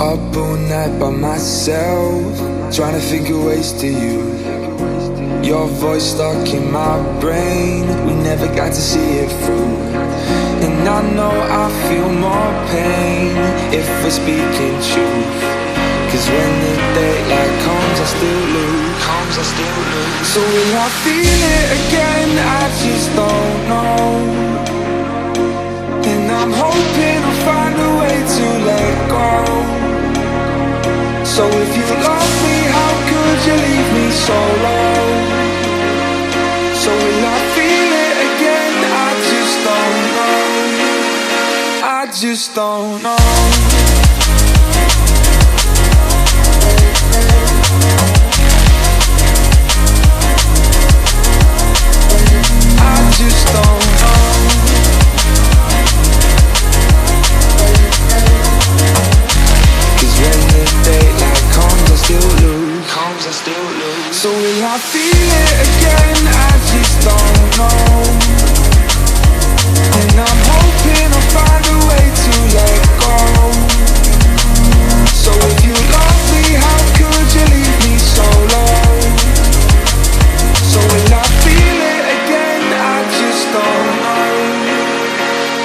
Up all night by myself, trying to figure ways to you. Your voice stuck in my brain, we never got to see it through. And I know I feel more pain if we're speaking truth. Cause when the daylight comes, I still lose. So will I feel it again? I just don't know. And I'm hoping I'll find a way to let go. So if you love me, how could you leave me so low? So will I feel it again? I just don't know. I just don't know. I just don't know. Cause when the daylight comes, I still lose. So will I feel it again? I just don't know. And I'm hoping I'll find a way to let go. So if you love me, how could you leave me so low? So will I feel it again? I just don't know.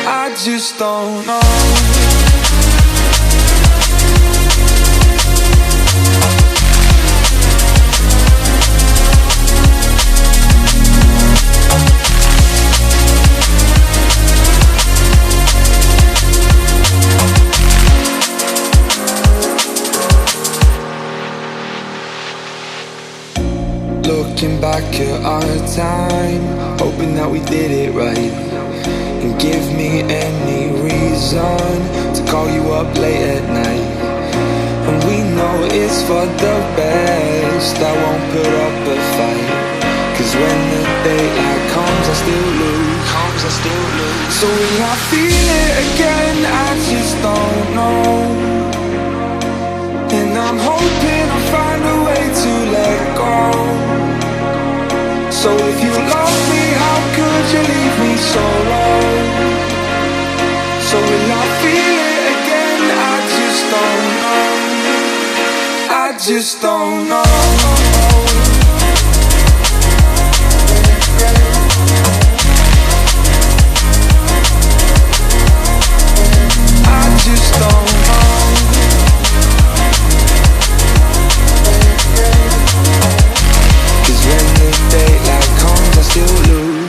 I just don't know. Looking back at our time, hoping that we did it right. And give me any reason to call you up late at night. And we know it's for the best, I won't put up a fight. Cause when the daylight comes, I still lose. So will I feel it again? I just don't know. And I'm hoping I'll find a way to let go. So if you love me, how could you leave me so low? So will I feel it again? I just don't know. I just don't know. I just don't know. Cause when the daylight comes, I still lose.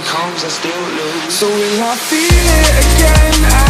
So will I feel it again?